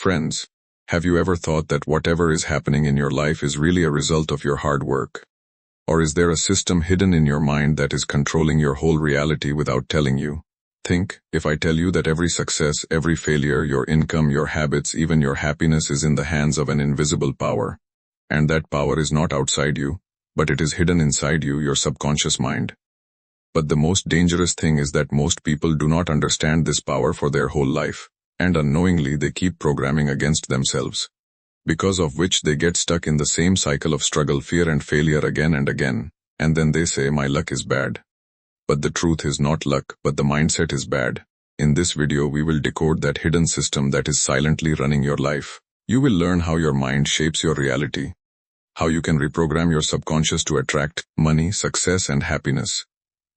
Friends, have you ever thought that whatever is happening in your life is really a result of your hard work? Or is there a system hidden in your mind that is controlling your whole reality without telling you? Think, if I tell you that every success, every failure, your income, your habits, even your happiness is in the hands of an invisible power. And that power is not outside you, but it is hidden inside you, your subconscious mind. But the most dangerous thing is that most people do not understand this power for their whole life, and unknowingly they keep programming against themselves, because of which they get stuck in the same cycle of struggle, fear and failure again and again, and then they say my luck is bad. But the truth is not luck, but the mindset is bad. In this video we will decode that hidden system that is silently running your life. You will learn how your mind shapes your reality, how you can reprogram your subconscious to attract money, success and happiness,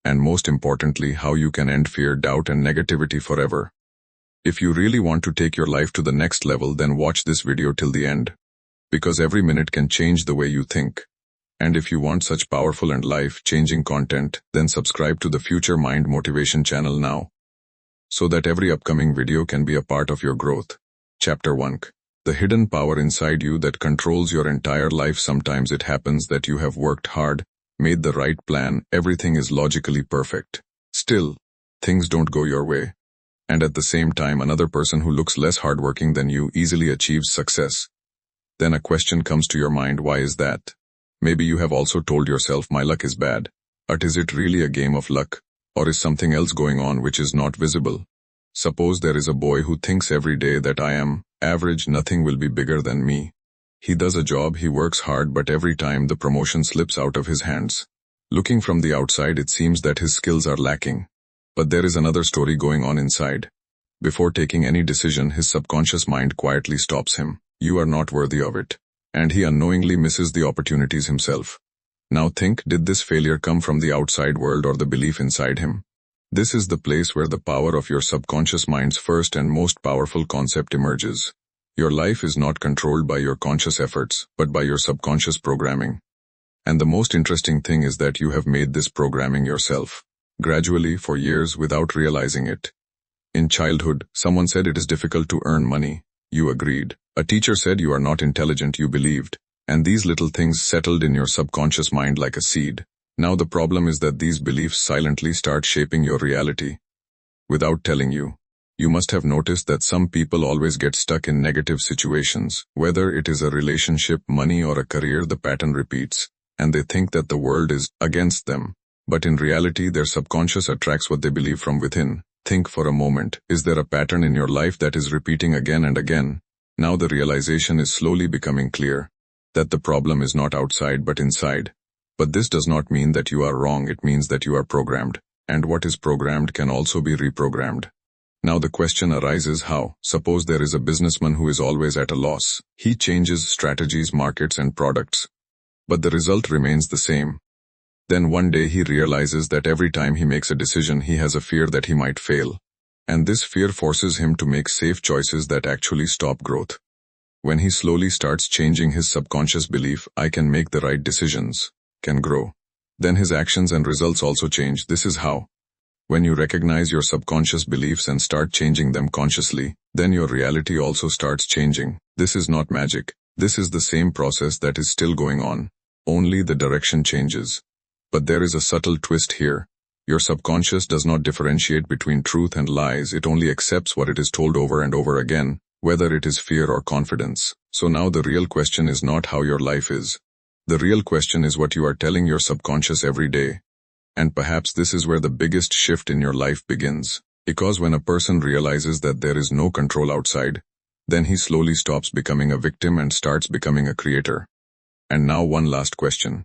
and most importantly how you can end fear, doubt and negativity forever. If you really want to take your life to the next level, then watch this video till the end, because every minute can change the way you think. And if you want such powerful and life-changing content, then subscribe to the FutureMind Motivation channel now, so that every upcoming video can be a part of your growth. Chapter 1. The hidden power inside you that controls your entire life. Sometimes it happens that you have worked hard, made the right plan, everything is logically perfect. Still, things don't go your way. And at the same time another person who looks less hardworking than you easily achieves success. Then a question comes to your mind, why is that? Maybe you have also told yourself my luck is bad. But is it really a game of luck? Or is something else going on which is not visible? Suppose there is a boy who thinks every day that I am average, nothing will be bigger than me. He does a job, he works hard, but every time the promotion slips out of his hands. Looking from the outside it seems that his skills are lacking. But there is another story going on inside. Before taking any decision, his subconscious mind quietly stops him. You are not worthy of it. And he unknowingly misses the opportunities himself. Now think, did this failure come from the outside world or the belief inside him? This is the place where the power of your subconscious mind's first and most powerful concept emerges. Your life is not controlled by your conscious efforts, but by your subconscious programming. And the most interesting thing is that you have made this programming yourself, gradually, for years, without realizing it. In childhood, someone said it is difficult to earn money. You agreed. A teacher said you are not intelligent, you believed. And these little things settled in your subconscious mind like a seed. Now the problem is that these beliefs silently start shaping your reality. Without telling you. You must have noticed that some people always get stuck in negative situations. Whether it is a relationship, money or a career, the pattern repeats. And they think that the world is against them. But in reality their subconscious attracts what they believe from within. Think for a moment, is there a pattern in your life that is repeating again and again? Now the realization is slowly becoming clear, that the problem is not outside but inside. But this does not mean that you are wrong, it means that you are programmed, and what is programmed can also be reprogrammed. Now the question arises, how? Suppose there is a businessman who is always at a loss. He changes strategies, markets and products, but the result remains the same. Then one day he realizes that every time he makes a decision he has a fear that he might fail. And this fear forces him to make safe choices that actually stop growth. When he slowly starts changing his subconscious belief, I can make the right decisions, can grow. Then his actions and results also change. This is how. When you recognize your subconscious beliefs and start changing them consciously, then your reality also starts changing. This is not magic. This is the same process that is still going on. Only the direction changes. But there is a subtle twist here. Your subconscious does not differentiate between truth and lies, it only accepts what it is told over and over again, whether it is fear or confidence. So now the real question is not how your life is. The real question is what you are telling your subconscious every day. And perhaps this is where the biggest shift in your life begins. Because when a person realizes that there is no control outside, then he slowly stops becoming a victim and starts becoming a creator. And now one last question.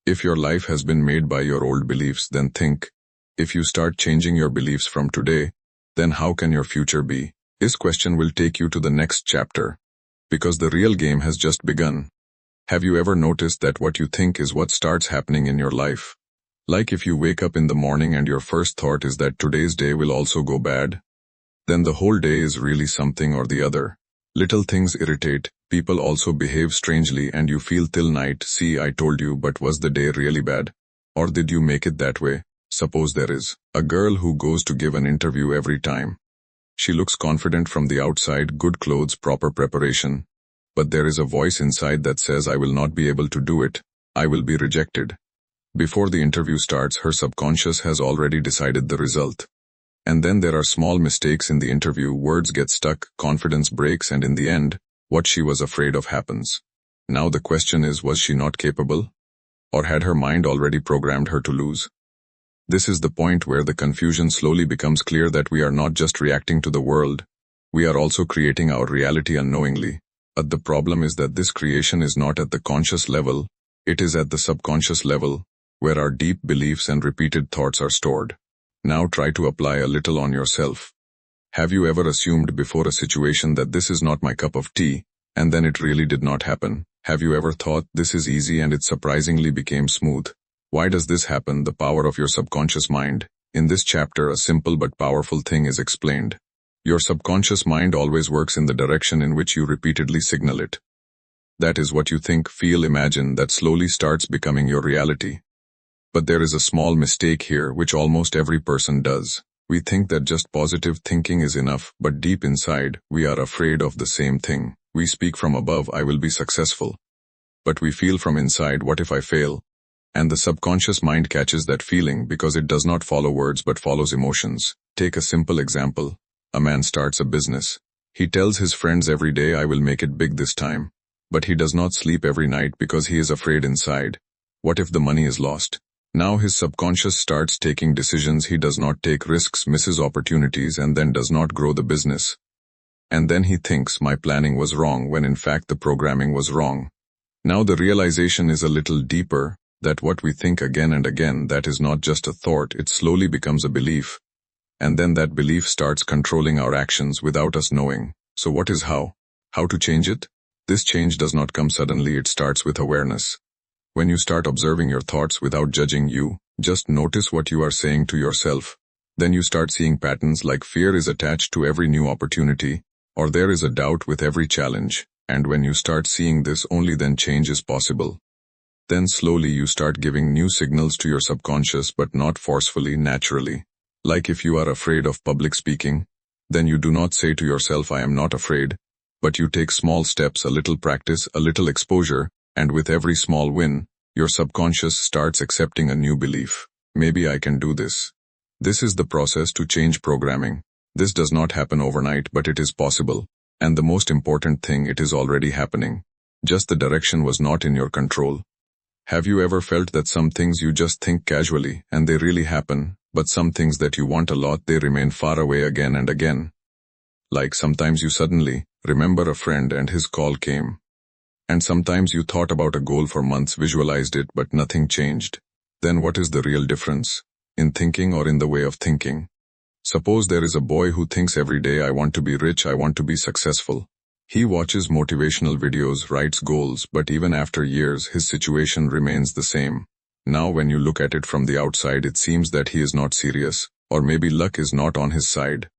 If your life has been made by your old beliefs, then think, if you start changing your beliefs from today, then how can your future be? This question will take you to the next chapter, because the real game has just begun. Have you ever noticed that what you think is what starts happening in your life? Like if you wake up in the morning and your first thought is that today's day will also go bad, then the whole day is really something or the other. Little things irritate, people also behave strangely and you feel till night, see I told you, but was the day really bad? Or did you make it that way? Suppose there is a girl who goes to give an interview every time. She looks confident from the outside, good clothes, proper preparation. But there is a voice inside that says, I will not be able to do it. I will be rejected. Before the interview starts, her subconscious has already decided the result. And then there are small mistakes in the interview, words get stuck, confidence breaks, and in the end, what she was afraid of happens. Now the question is, was she not capable? Or had her mind already programmed her to lose? This is the point where the confusion slowly becomes clear that we are not just reacting to the world, we are also creating our reality unknowingly. But the problem is that this creation is not at the conscious level, it is at the subconscious level, where our deep beliefs and repeated thoughts are stored. Now try to apply a little on yourself. Have you ever assumed before a situation that this is not my cup of tea, and then it really did not happen? Have you ever thought this is easy and it surprisingly became smooth? Why does this happen? The power of your subconscious mind. In this chapter, a simple but powerful thing is explained. Your subconscious mind always works in the direction in which you repeatedly signal it. That is what you think, feel, imagine, that slowly starts becoming your reality. But there is a small mistake here which almost every person does. We think that just positive thinking is enough, but deep inside, we are afraid of the same thing. We speak from above, I will be successful. But we feel from inside, what if I fail? And the subconscious mind catches that feeling because it does not follow words but follows emotions. Take a simple example. A man starts a business. He tells his friends every day, I will make it big this time. But he does not sleep every night because he is afraid inside. What if the money is lost? Now his subconscious starts taking decisions, he does not take risks, misses opportunities, and then does not grow the business. And then he thinks, my planning was wrong, when in fact the programming was wrong. Now the realization is a little deeper, that what we think again and again, that is not just a thought, it slowly becomes a belief. And then that belief starts controlling our actions without us knowing. So what is how? How to change it? This change does not come suddenly, it starts with awareness. When you start observing your thoughts without judging you, just notice what you are saying to yourself. Then you start seeing patterns like fear is attached to every new opportunity, or there is a doubt with every challenge, and when you start seeing this, only then change is possible. Then slowly you start giving new signals to your subconscious, but not forcefully, naturally. Like if you are afraid of public speaking, then you do not say to yourself, I am not afraid, but you take small steps, a little practice, a little exposure, and with every small win, your subconscious starts accepting a new belief. Maybe I can do this. This is the process to change programming. This does not happen overnight, but it is possible. And the most important thing, it is already happening. Just the direction was not in your control. Have you ever felt that some things you just think casually, and they really happen, but some things that you want a lot, they remain far away again and again? Like sometimes you suddenly remember a friend and his call came. And sometimes you thought about a goal for months, visualized it, but nothing changed. Then what is the real difference? In thinking or in the way of thinking? Suppose there is a boy who thinks every day, I want to be rich, I want to be successful. He watches motivational videos, writes goals, but even after years, his situation remains the same. Now when you look at it from the outside, it seems that he is not serious, or maybe luck is not on his side.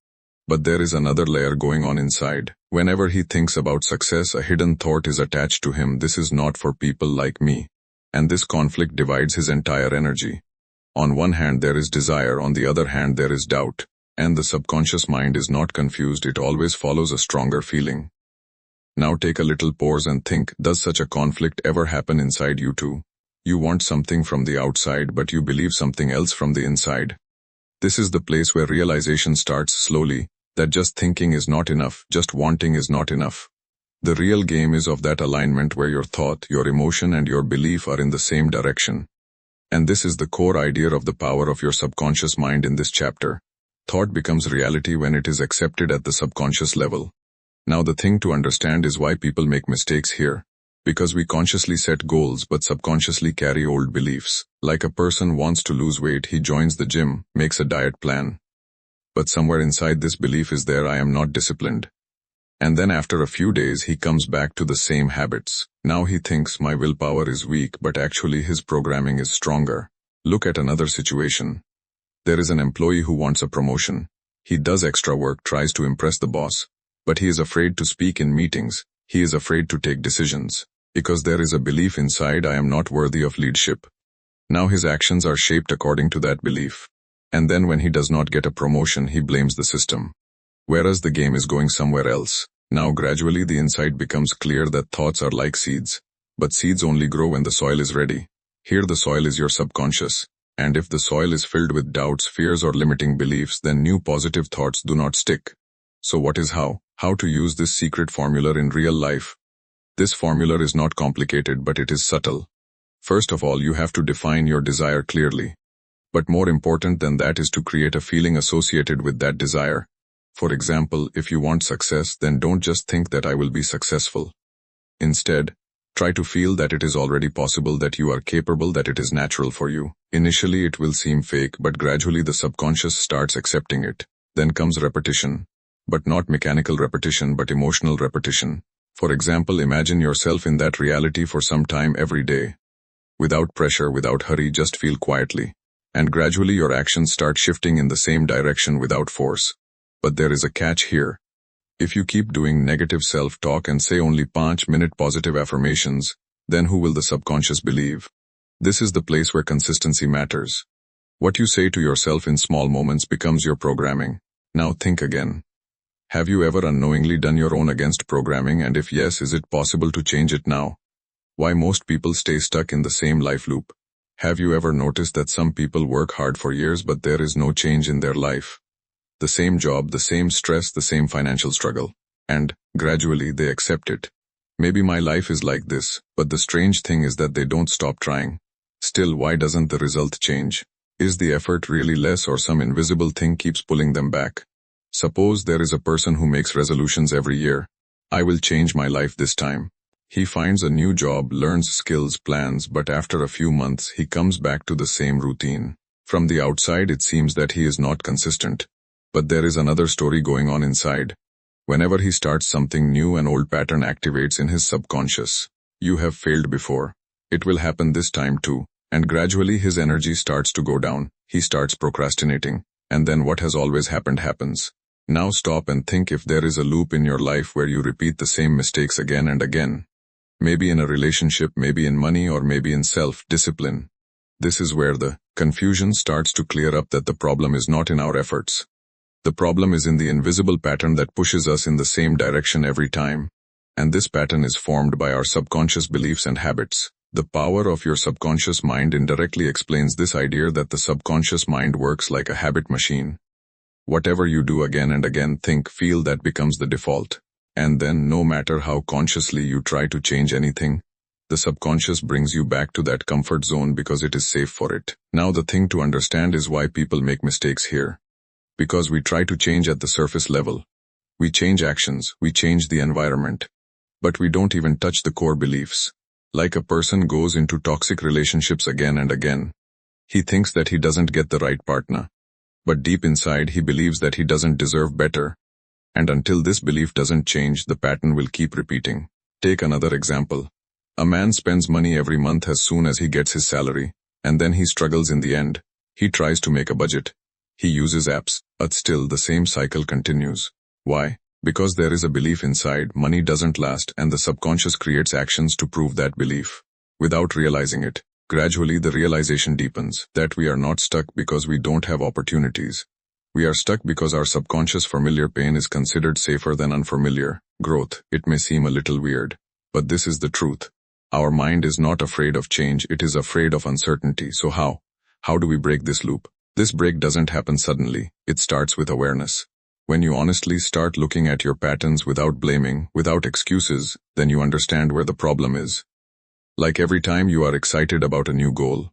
But there is another layer going on inside. Whenever he thinks about success, a hidden thought is attached to him, this is not for people like me. And this conflict divides his entire energy. On one hand there is desire, on the other hand there is doubt. And the subconscious mind is not confused, it always follows a stronger feeling. Now take a little pause and think, does such a conflict ever happen inside you too? You want something from the outside, but you believe something else from the inside. This is the place where realization starts slowly, that just thinking is not enough, just wanting is not enough. The real game is of that alignment where your thought, your emotion, and your belief are in the same direction. And this is the core idea of the power of your subconscious mind in this chapter. Thought becomes reality when it is accepted at the subconscious level. Now the thing to understand is why people make mistakes here. Because we consciously set goals but subconsciously carry old beliefs. Like a person wants to lose weight, he joins the gym, makes a diet plan. But somewhere inside this belief is there, I am not disciplined. And then after a few days he comes back to the same habits. Now he thinks my willpower is weak, but actually his programming is stronger. Look at another situation. There is an employee who wants a promotion. He does extra work, tries to impress the boss. But he is afraid to speak in meetings. He is afraid to take decisions. Because there is a belief inside, I am not worthy of leadership. Now his actions are shaped according to that belief. And then when he does not get a promotion, he blames the system. whereas the game is going somewhere else. Now gradually the insight becomes clear that thoughts are like seeds, but seeds only grow when the soil is ready. Here the soil is your subconscious, and if the soil is filled with doubts, fears or limiting beliefs, then new positive thoughts do not stick. So what is how? How to use this secret formula in real life? This formula is not complicated, but it is subtle. First of all, you have to define your desire clearly. But more important than that is to create a feeling associated with that desire. For example, if you want success, then don't just think that I will be successful. Instead, try to feel that it is already possible, that you are capable, that it is natural for you. Initially it will seem fake, but gradually the subconscious starts accepting it. Then comes repetition. But not mechanical repetition, but emotional repetition. For example, imagine yourself in that reality for some time every day. Without pressure, without hurry, just feel quietly. And gradually your actions start shifting in the same direction without force. But there is a catch here. If you keep doing negative self-talk and say only 5-minute positive affirmations, then who will the subconscious believe? This is the place where consistency matters. What you say to yourself in small moments becomes your programming. Now think again. Have you ever unknowingly done your own against programming, and if yes, is it possible to change it now? Why most people stay stuck in the same life loop? Have you ever noticed that some people work hard for years but there is no change in their life? The same job, the same stress, the same financial struggle. And, gradually, they accept it. Maybe my life is like this, but the strange thing is that they don't stop trying. Still, why doesn't the result change? Is the effort really less, or some invisible thing keeps pulling them back? Suppose there is a person who makes resolutions every year. I will change my life this time. He finds a new job, learns skills, plans, but after a few months he comes back to the same routine. From the outside it seems that he is not consistent. But there is another story going on inside. Whenever he starts something new, an old pattern activates in his subconscious. You have failed before. It will happen this time too. And gradually his energy starts to go down. He starts procrastinating. And then what has always happened happens. Now stop and think if there is a loop in your life where you repeat the same mistakes again and again. Maybe in a relationship, maybe in money, or maybe in self-discipline. This is where the confusion starts to clear up, that the problem is not in our efforts. The problem is in the invisible pattern that pushes us in the same direction every time. And this pattern is formed by our subconscious beliefs and habits. The power of your subconscious mind indirectly explains this idea that the subconscious mind works like a habit machine. Whatever you do again and again, think, feel, that becomes the default. And then, no matter how consciously you try to change anything, the subconscious brings you back to that comfort zone because it is safe for it. Now the thing to understand is why people make mistakes here. Because we try to change at the surface level. We change actions, we change the environment. But we don't even touch the core beliefs. Like a person goes into toxic relationships again and again. He thinks that he doesn't get the right partner. But deep inside he believes that he doesn't deserve better. And until this belief doesn't change, the pattern will keep repeating. Take another example. A man spends money every month as soon as he gets his salary, and then he struggles in the end. He tries to make a budget. He uses apps, but still the same cycle continues. Why? Because there is a belief inside, money doesn't last, and the subconscious creates actions to prove that belief. Without realizing it, gradually the realization deepens, that we are not stuck because we don't have opportunities. We are stuck because our subconscious familiar pain is considered safer than unfamiliar growth. It may seem a little weird, but this is the truth. Our mind is not afraid of change, it is afraid of uncertainty. So how? How do we break this loop? This break doesn't happen suddenly, it starts with awareness. When you honestly start looking at your patterns without blaming, without excuses, then you understand where the problem is. Like every time you are excited about a new goal.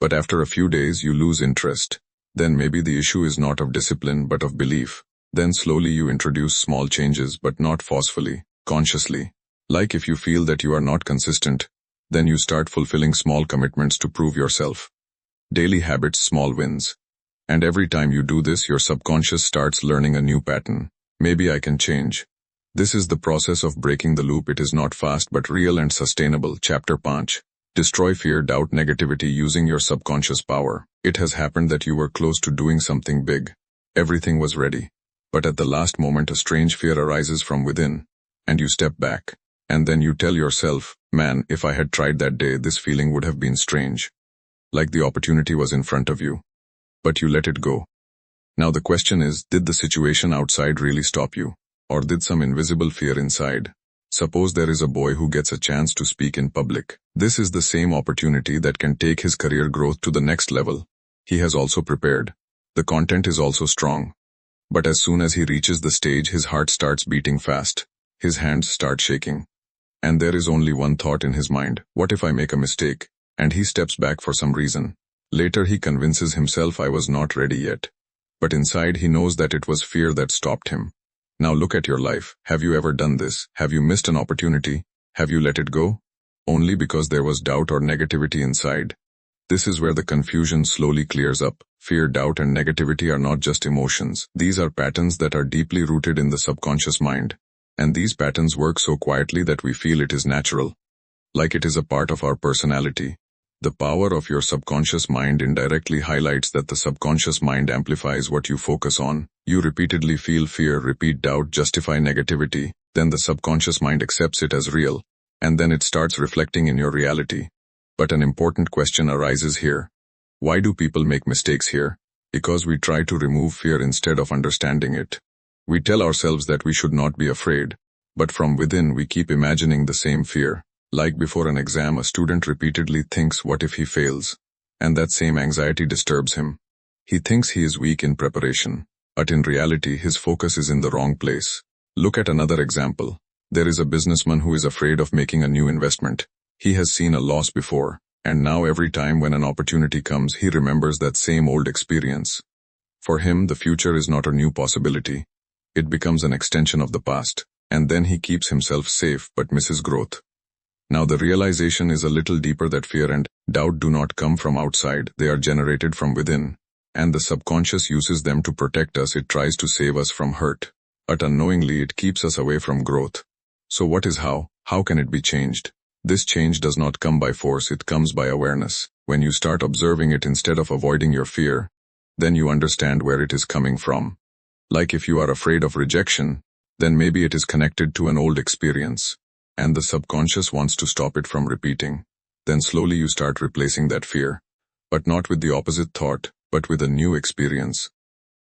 But after a few days you lose interest. Then maybe the issue is not of discipline but of belief. Then slowly you introduce small changes, but not forcefully, consciously. Like if you feel that you are not consistent, then you start fulfilling small commitments to prove yourself. Daily habits, small wins. And every time you do this, your subconscious starts learning a new pattern. Maybe I can change. This is the process of breaking the loop. It is not fast but real and sustainable. Chapter 5. Destroy fear, doubt, negativity using your subconscious power. It has happened that you were close to doing something big. Everything was ready. But at the last moment a strange fear arises from within. And you step back. And then you tell yourself, man, if I had tried that day, this feeling would have been strange. Like the opportunity was in front of you. But you let it go. Now the question is, did the situation outside really stop you? Or did some invisible fear inside? Suppose there is a boy who gets a chance to speak in public. This is the same opportunity that can take his career growth to the next level. He has also prepared. The content is also strong. But as soon as he reaches the stage, his heart starts beating fast. His hands start shaking. And there is only one thought in his mind: what if I make a mistake? And he steps back for some reason. Later he convinces himself, I was not ready yet. But inside he knows that it was fear that stopped him. Now look at your life. Have you ever done this? Have you missed an opportunity? Have you let it go? Only because there was doubt or negativity inside. This is where the confusion slowly clears up. Fear, doubt, and negativity are not just emotions. These are patterns that are deeply rooted in the subconscious mind. And these patterns work so quietly that we feel it is natural. Like it is a part of our personality. The power of your subconscious mind indirectly highlights that the subconscious mind amplifies what you focus on. You repeatedly feel fear, repeat doubt, justify negativity, then the subconscious mind accepts it as real, and then it starts reflecting in your reality. But an important question arises here. Why do people make mistakes here? Because we try to remove fear instead of understanding it. We tell ourselves that we should not be afraid, but from within we keep imagining the same fear. Like before an exam, a student repeatedly thinks, what if he fails? And that same anxiety disturbs him. He thinks he is weak in preparation, but in reality his focus is in the wrong place. Look at another example. There is a businessman who is afraid of making a new investment. He has seen a loss before, and now every time when an opportunity comes, he remembers that same old experience. For him, the future is not a new possibility. It becomes an extension of the past, and then he keeps himself safe but misses growth. Now the realization is a little deeper, that fear and doubt do not come from outside, they are generated from within. And the subconscious uses them to protect us. It tries to save us from hurt. But unknowingly it keeps us away from growth. So what is how? How can it be changed? This change does not come by force, it comes by awareness. When you start observing it instead of avoiding your fear, then you understand where it is coming from. Like if you are afraid of rejection, then maybe it is connected to an old experience. And the subconscious wants to stop it from repeating. Then slowly you start replacing that fear. But not with the opposite thought, but with a new experience.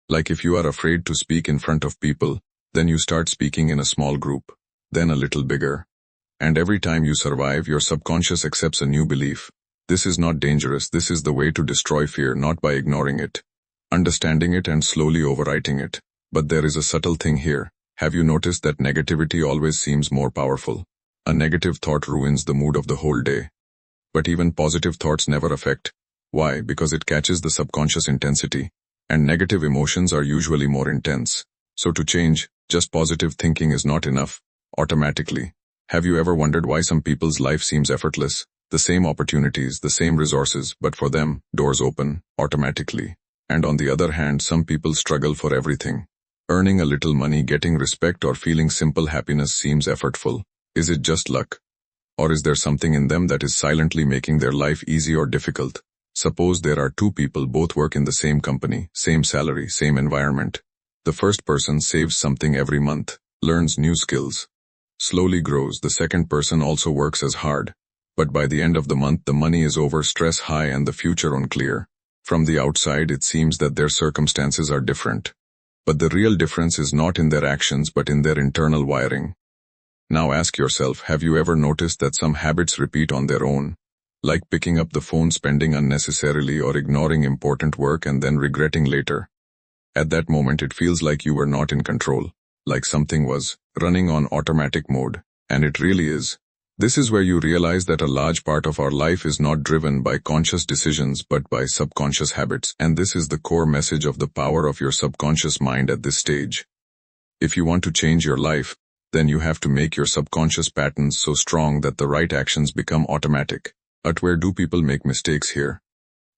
Like if you are afraid to speak in front of people, then you start speaking in a small group, then a little bigger. And every time you survive, your subconscious accepts a new belief. This is not dangerous, this is the way to destroy fear, not by ignoring it, understanding it and slowly overwriting it. But there is a subtle thing here. Have you noticed that negativity always seems more powerful? A negative thought ruins the mood of the whole day. But even positive thoughts never affect. Why? Because it catches the subconscious intensity, and negative emotions are usually more intense. So to change, just positive thinking is not enough, automatically. Have you ever wondered why some people's life seems effortless? The same opportunities, the same resources, but for them, doors open, automatically. And on the other hand, some people struggle for everything. Earning a little money, getting respect, or feeling simple happiness seems effortful. Is it just luck? Or is there something in them that is silently making their life easy or difficult? Suppose there are two people, both work in the same company, same salary, same environment. The first person saves something every month, learns new skills, slowly grows. The second person also works as hard. But by the end of the month, the money is over, stress high, and the future unclear. From the outside, it seems that their circumstances are different. But the real difference is not in their actions but in their internal wiring. Now ask yourself, have you ever noticed that some habits repeat on their own? Like picking up the phone, spending unnecessarily, or ignoring important work and then regretting later. At that moment it feels like you were not in control, like something was running on automatic mode, and it really is. This is where you realize that a large part of our life is not driven by conscious decisions but by subconscious habits, and this is the core message of the power of your subconscious mind at this stage. If you want to change your life, then you have to make your subconscious patterns so strong that the right actions become automatic. But where do people make mistakes here?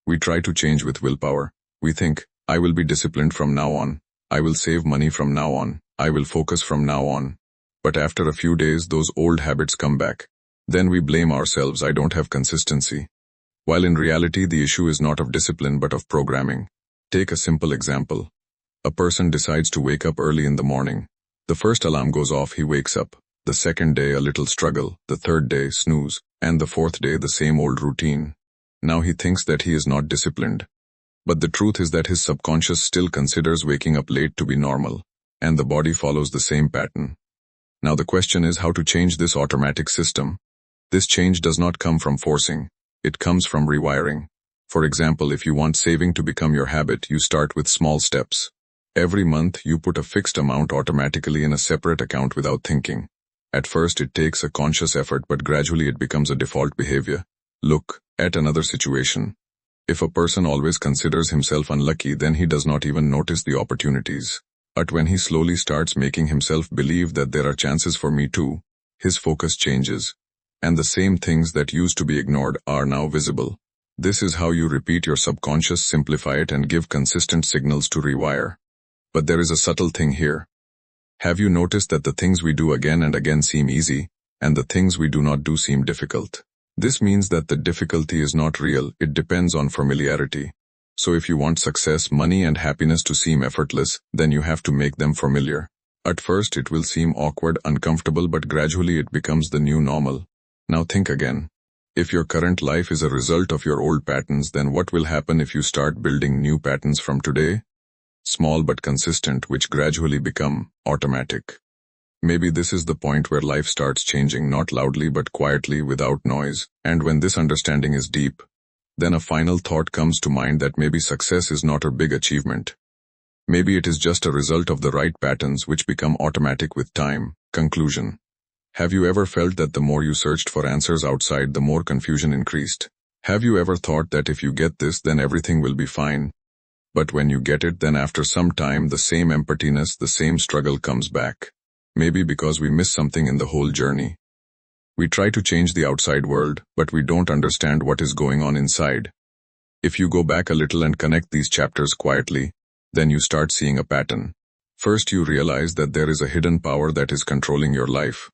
We try to change with willpower. We think, I will be disciplined from now on. I will save money from now on. I will focus from now on. But after a few days, those old habits come back. Then we blame ourselves, I don't have consistency. While in reality, the issue is not of discipline but of programming. Take a simple example. A person decides to wake up early in the morning. The first alarm goes off, he wakes up. The second day, a little struggle. The third day, snooze. And the fourth day, the same old routine. Now he thinks that he is not disciplined. But the truth is that his subconscious still considers waking up late to be normal, and the body follows the same pattern. Now the question is how to change this automatic system. This change does not come from forcing, it comes from rewiring. For example, if you want saving to become your habit, you start with small steps. Every month, you put a fixed amount automatically in a separate account without thinking. At first, it takes a conscious effort, but gradually it becomes a default behavior. Look at another situation. If a person always considers himself unlucky, then he does not even notice the opportunities. But when he slowly starts making himself believe that there are chances for me too, his focus changes. And the same things that used to be ignored are now visible. This is how you repeat your subconscious, simplify it, and give consistent signals to rewire. But there is a subtle thing here. Have you noticed that the things we do again and again seem easy, and the things we do not do seem difficult? This means that the difficulty is not real, it depends on familiarity. So if you want success, money, and happiness to seem effortless, then you have to make them familiar. At first it will seem awkward, uncomfortable, but gradually it becomes the new normal. Now think again. If your current life is a result of your old patterns, then what will happen if you start building new patterns from today? Small but consistent, which gradually become automatic. Maybe this is the point where life starts changing, not loudly but quietly, without noise. And when this understanding is deep, then a final thought comes to mind that maybe success is not a big achievement. Maybe it is just a result of the right patterns which become automatic with time. Conclusion. Have you ever felt that the more you searched for answers outside, the more confusion increased? Have you ever thought that if you get this, then everything will be fine? But when you get it, then after some time, the same emptiness, the same struggle comes back. Maybe because we miss something in the whole journey. We try to change the outside world, but we don't understand what is going on inside. If you go back a little and connect these chapters quietly, then you start seeing a pattern. First, you realize that there is a hidden power that is controlling your life.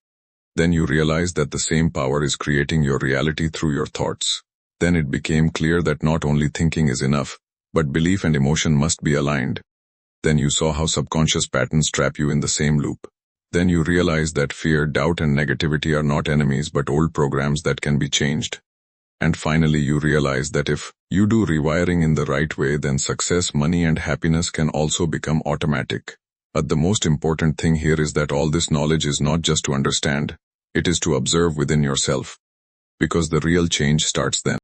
Then you realize that the same power is creating your reality through your thoughts. Then it became clear that not only thinking is enough, but belief and emotion must be aligned. Then you saw how subconscious patterns trap you in the same loop. Then you realize that fear, doubt, and negativity are not enemies but old programs that can be changed. And finally you realize that if you do rewiring in the right way, then success, money, and happiness can also become automatic. But the most important thing here is that all this knowledge is not just to understand, it is to observe within yourself. Because the real change starts then.